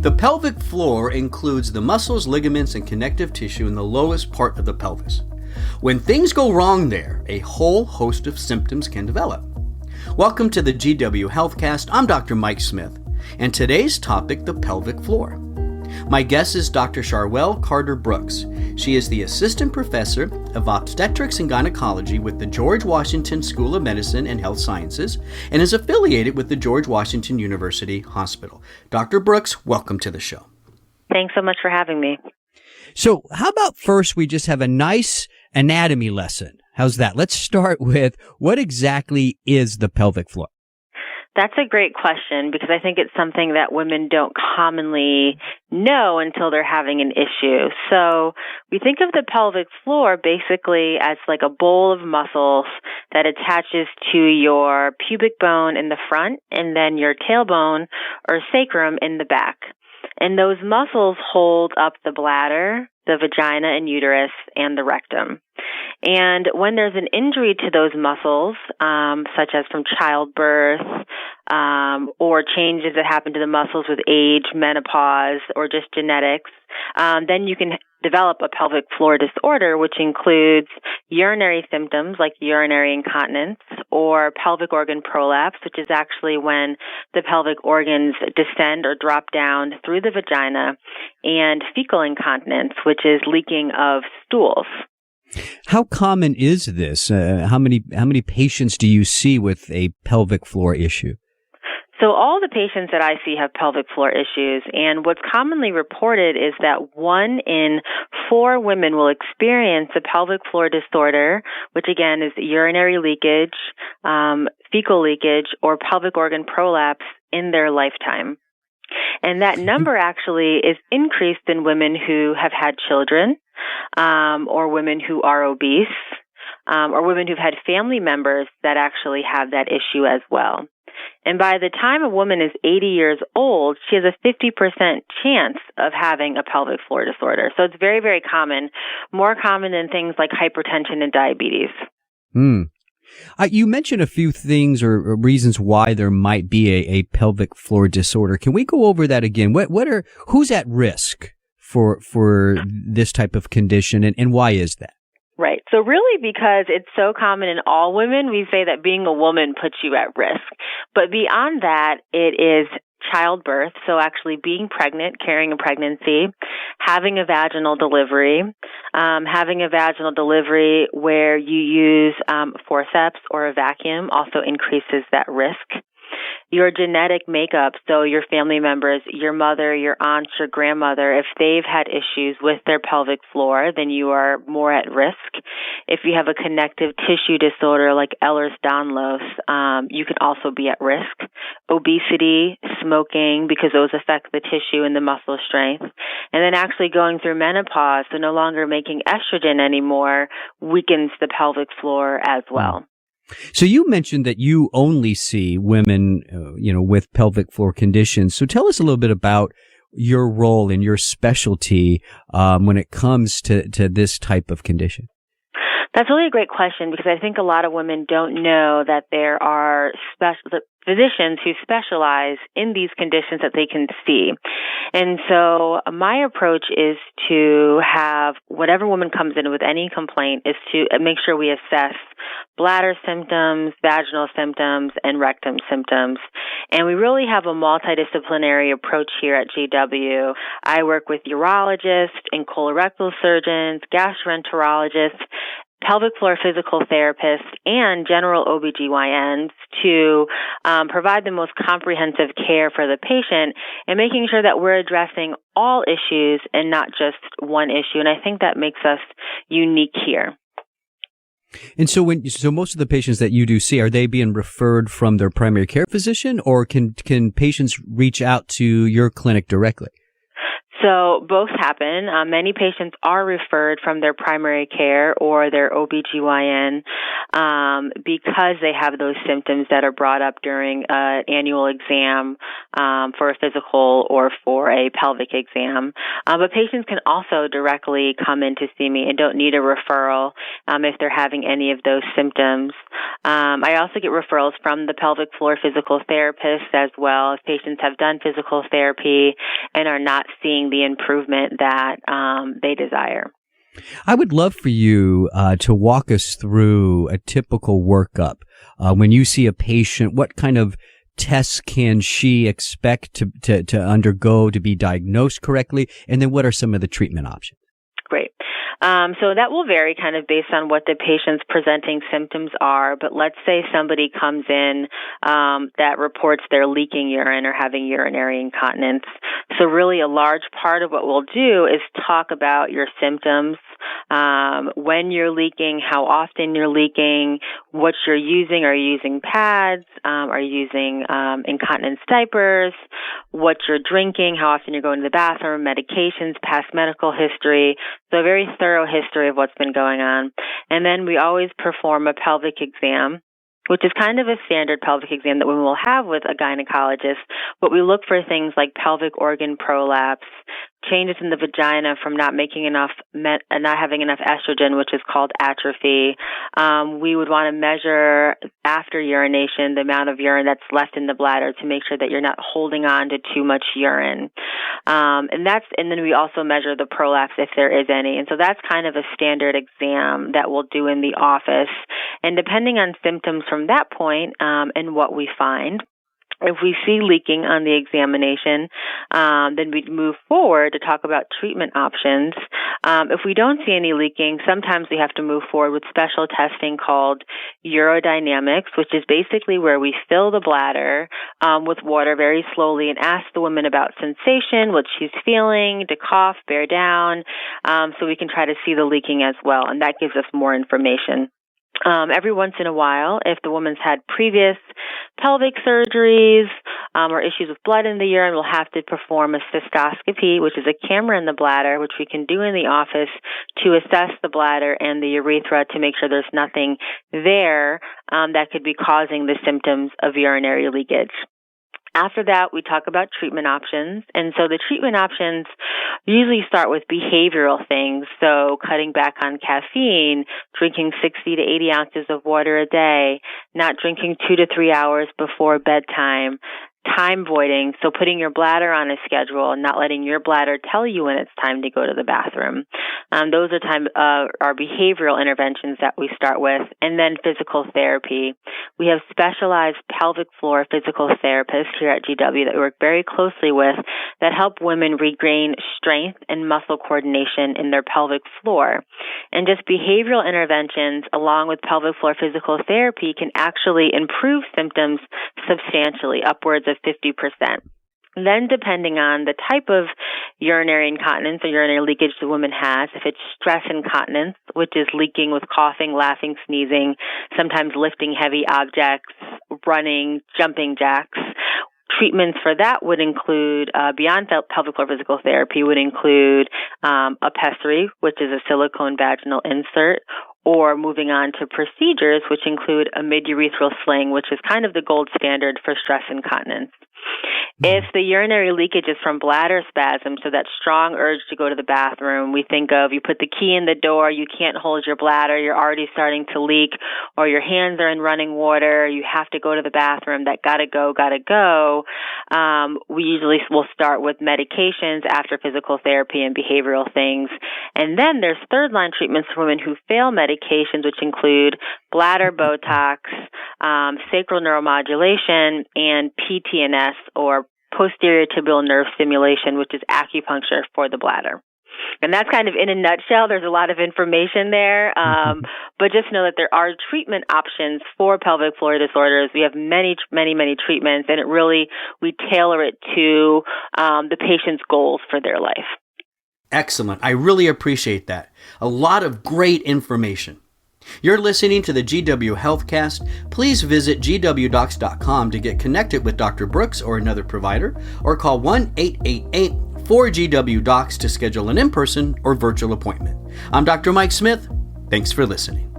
The pelvic floor includes the muscles, ligaments, and connective tissue in the lowest part of the pelvis. When things go wrong there, a whole host of symptoms can develop. Welcome to the GW Healthcast. I'm Dr. Mike Smith, and today's topic, the pelvic floor. My guest is Dr. Charwell Carter-Brooks. She is the Assistant Professor of Obstetrics and Gynecology with the George Washington School of Medicine and Health Sciences and is affiliated with the George Washington University Hospital. Dr. Brooks, welcome to the show. Thanks so much for having me. So how about first we just have a nice anatomy lesson? How's that? Let's start with what exactly is the pelvic floor? That's a great question because I think it's something that women don't commonly know until they're having an issue. So we think of the pelvic floor basically as like a bowl of muscles that attaches to your pubic bone in the front and then your tailbone or sacrum in the back. And those muscles hold up the bladder, the vagina and uterus, and the rectum. And when there's an injury to those muscles, such as from childbirth, or changes that happen to the muscles with age, menopause, or just genetics, then you can develop a pelvic floor disorder, which includes urinary symptoms like urinary incontinence or pelvic organ prolapse, which is actually when the pelvic organs descend or drop down through the vagina, and fecal incontinence, which is leaking of stools. How common is this? How many patients do you see with a pelvic floor issue? So all the patients that I see have pelvic floor issues, and what's commonly reported is that 1 in 4 women will experience a pelvic floor disorder, which again is urinary leakage, fecal leakage, or pelvic organ prolapse in their lifetime. And that number actually is increased in women who have had children, or women who are obese, or women who've had family members that actually have that issue as well. And by the time a woman is 80 years old, she has a 50% chance of having a pelvic floor disorder. So it's very, very common, more common than things like hypertension and diabetes. You mentioned a few things or reasons why there might be a pelvic floor disorder. Can we go over that again? Who's at risk for this type of condition, and why is that? Right. So really, because it's so common in all women, we say that being a woman puts you at risk. But beyond that, it is childbirth, so actually being pregnant, carrying a pregnancy, having a vaginal delivery where you use forceps or a vacuum also increases that risk. Your genetic makeup, so your family members, your mother, your aunt, your grandmother, if they've had issues with their pelvic floor, then you are more at risk. If you have a connective tissue disorder like Ehlers-Danlos, you can also be at risk. Obesity, smoking, because those affect the tissue and the muscle strength. And then actually going through menopause, so no longer making estrogen anymore, weakens the pelvic floor as well. So you mentioned that you only see women, with pelvic floor conditions. So tell us a little bit about your role and your specialty when it comes to this type of condition. That's really a great question because I think a lot of women don't know that there are physicians who specialize in these conditions that they can see. And so my approach is to have whatever woman comes in with any complaint is to make sure we assess bladder symptoms, vaginal symptoms, and rectum symptoms. And we really have a multidisciplinary approach here at GW. I work with urologists and colorectal surgeons, gastroenterologists, pelvic floor physical therapists, and general OBGYNs to provide the most comprehensive care for the patient and making sure that we're addressing all issues and not just one issue. And I think that makes us unique here. And so most of the patients that you do see, are they being referred from their primary care physician, or can patients reach out to your clinic directly? So both happen. Many patients are referred from their primary care or their OBGYN because they have those symptoms that are brought up during an annual exam for a physical or for a pelvic exam. But patients can also directly come in to see me and don't need a referral if they're having any of those symptoms. I also get referrals from the pelvic floor physical therapist as well if patients have done physical therapy and are not seeing the improvement that they desire. I would love for you to walk us through a typical workup. When you see a patient, what kind of tests can she expect to undergo to be diagnosed correctly? And then what are some of the treatment options? Great. So that will vary kind of based on what the patient's presenting symptoms are. But let's say somebody comes in that reports they're leaking urine or having urinary incontinence. So really a large part of what we'll do is talk about your symptoms, when you're leaking, how often you're leaking, what you're using. Are you using pads? Are you using incontinence diapers? What you're drinking, how often you're going to the bathroom, medications, past medical history. So a very thorough history of what's been going on. And then we always perform a pelvic exam, which is kind of a standard pelvic exam that women will have with a gynecologist. But we look for things like pelvic organ prolapse, changes in the vagina from not making enough, not having enough estrogen, which is called atrophy. We would want to measure after urination the amount of urine that's left in the bladder to make sure that you're not holding on to too much urine. And then we also measure the prolapse if there is any. And so that's kind of a standard exam that we'll do in the office. And depending on symptoms from that point, and what we find, if we see leaking on the examination, then we'd move forward to talk about treatment options. If we don't see any leaking, sometimes we have to move forward with special testing called urodynamics, which is basically where we fill the bladder with water very slowly and ask the woman about sensation, what she's feeling, to cough, bear down, so we can try to see the leaking as well, and that gives us more information. Every once in a while, if the woman's had previous pelvic surgeries or issues with blood in the urine, we'll have to perform a cystoscopy, which is a camera in the bladder, which we can do in the office to assess the bladder and the urethra to make sure there's nothing there that could be causing the symptoms of urinary leakage. After that, we talk about treatment options. And so the treatment options usually start with behavioral things. So cutting back on caffeine, drinking 60 to 80 ounces of water a day, not drinking 2 to 3 hours before bedtime, time voiding, so putting your bladder on a schedule and not letting your bladder tell you when it's time to go to the bathroom. Those are our behavioral interventions that we start with. And then physical therapy. We have specialized pelvic floor physical therapists here at GW that we work very closely with that help women regain strength and muscle coordination in their pelvic floor. And just behavioral interventions along with pelvic floor physical therapy can actually improve symptoms substantially, upwards of 50%. Then depending on the type of urinary incontinence or urinary leakage the woman has, if it's stress incontinence, which is leaking with coughing, laughing, sneezing, sometimes lifting heavy objects, running, jumping jacks, treatments for that would include, beyond pelvic floor physical therapy, would include a pessary, which is a silicone vaginal insert, or moving on to procedures, which include a mid-urethral sling, which is kind of the gold standard for stress incontinence. If the urinary leakage is from bladder spasm, so that strong urge to go to the bathroom, we think of you put the key in the door, you can't hold your bladder, you're already starting to leak, or your hands are in running water, you have to go to the bathroom, that gotta go. We usually will start with medications after physical therapy and behavioral things. And then there's third line treatments for women who fail medications, which include bladder Botox, sacral neuromodulation, and PTNS, or posterior tibial nerve stimulation, which is acupuncture for the bladder. And that's kind of in a nutshell. There's a lot of information there, but just know that there are treatment options for pelvic floor disorders. We have many treatments, and we tailor it to the patient's goals for their life. Excellent. I really appreciate that. A lot of great information. You're listening to the GW Healthcast. Please visit gwdocs.com to get connected with Dr. Brooks or another provider, or call 1-888-4GW-DOCS to schedule an in-person or virtual appointment. I'm Dr. Mike Smith. Thanks for listening.